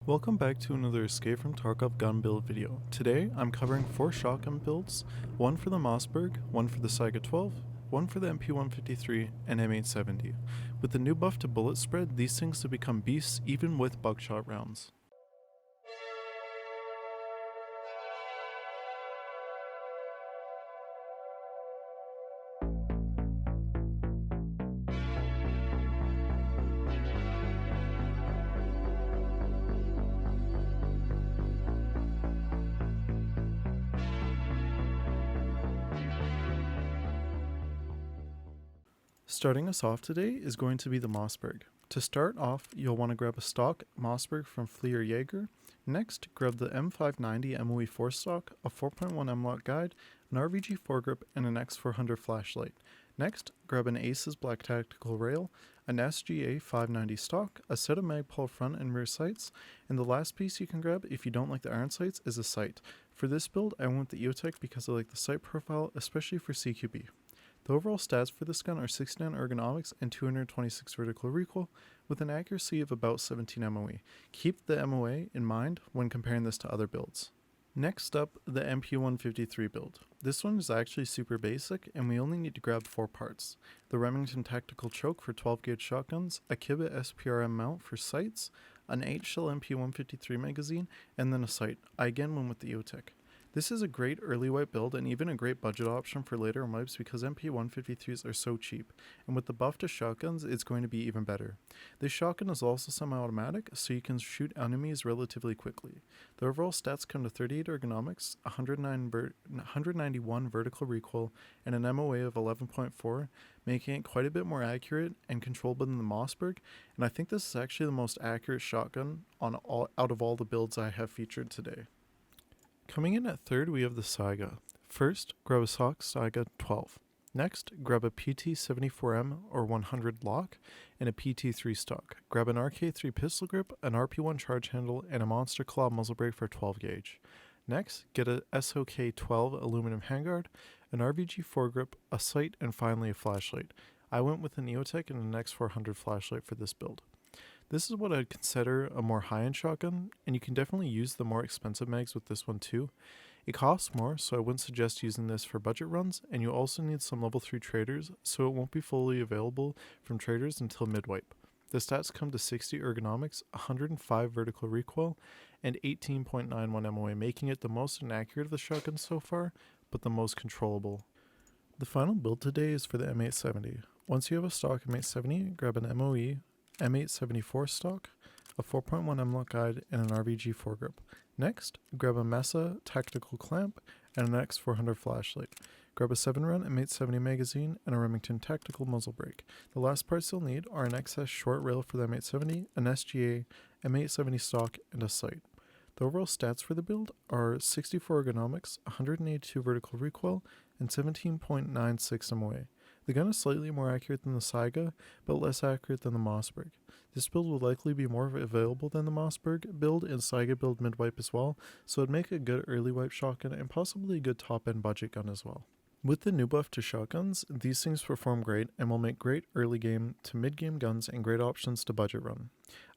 Welcome back to another Escape from Tarkov gun build video. Today I'm covering 4 shotgun builds, one for the Mossberg, one for the SAIGA 12, one for the MP153, and M870. With the new buff to bullet spread, these things have become beasts even with buckshot rounds. Starting us off today is going to be the Mossberg. To start off, you'll want to grab a stock Mossberg from Flea or Jaeger. Next, grab the M590 MOE 4 stock, a 4.1 M-Lock guide, an RVG foregrip, and an X400 flashlight. Next, grab an Aces Black Tactical Rail, an SGA 590 stock, a set of Magpul front and rear sights, and the last piece you can grab if you don't like the iron sights is a sight. For this build, I went with the EOTech because I like the sight profile, especially for CQB. The overall stats for this gun are 69 ergonomics and 226 vertical recoil, with an accuracy of about 17 MOE. Keep the MOA in mind when comparing this to other builds. Next up, the MP153 build. This one is actually super basic, and we only need to grab 4 parts. The Remington Tactical Choke for 12 gauge shotguns, a Kibit SPRM mount for sights, an 8-shell MP153 magazine, and then a sight. I again went with the EOTech. This is a great early wipe build and even a great budget option for later wipes because MP153s are so cheap, and with the buff to shotguns it's going to be even better. This shotgun is also semi-automatic, so you can shoot enemies relatively quickly. The overall stats come to 38 ergonomics, 191 vertical recoil, and an MOA of 11.4, making it quite a bit more accurate and controllable than the Mossberg, and I think this is actually the most accurate shotgun out of all the builds I have featured today. Coming in at third, we have the SAIGA. First, grab a stock SAIGA 12. Next, grab a PT74M or 100 lock and a PT3 stock. Grab an RK3 pistol grip, an RP1 charge handle, and a Monster Claw muzzle brake for 12 gauge. Next, get a SOK12 aluminum handguard, an RVG foregrip, a sight, and finally a flashlight. I went with an EOTech and an X400 flashlight for this build. This is what I'd consider a more high-end shotgun, and you can definitely use the more expensive mags with this one too. It costs more, so I wouldn't suggest using this for budget runs, and you also need some level 3 traders, so it won't be fully available from traders until mid-wipe. The stats come to 60 ergonomics, 105 vertical recoil, and 18.91 MOA, making it the most inaccurate of the shotguns so far, but the most controllable. The final build today is for the M870. Once you have a stock M870, grab an MOE, M874 stock, a 4.1 M-Lock guide, and an RVG foregrip. Next, grab a Mesa tactical clamp and an X400 flashlight. Grab a 7-round M870 magazine and a Remington tactical muzzle brake. The last parts you'll need are an XS short rail for the M870, an SGA, M870 stock, and a sight. The overall stats for the build are 64 ergonomics, 182 vertical recoil, and 17.96 MOA. The gun is slightly more accurate than the SAIGA, but less accurate than the Mossberg. This build will likely be more available than the Mossberg build and SAIGA build mid-wipe as well, so it'd make a good early wipe shotgun and possibly a good top-end budget gun as well. With the new buff to shotguns, these things perform great and will make great early game to mid-game guns and great options to budget run.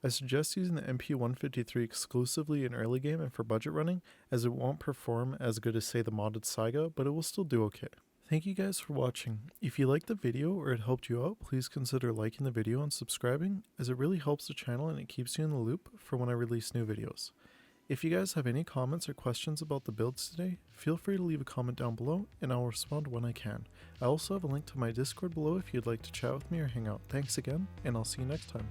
I suggest using the MP153 exclusively in early game and for budget running, as it won't perform as good as say the modded SAIGA, but it will still do okay. Thank you guys for watching. If you liked the video or it helped you out, please consider liking the video and subscribing, as it really helps the channel and it keeps you in the loop for when I release new videos. If you guys have any comments or questions about the builds today, feel free to leave a comment down below and I'll respond when I can. I also have a link to my Discord below if you'd like to chat with me or hang out. Thanks again, and I'll see you next time.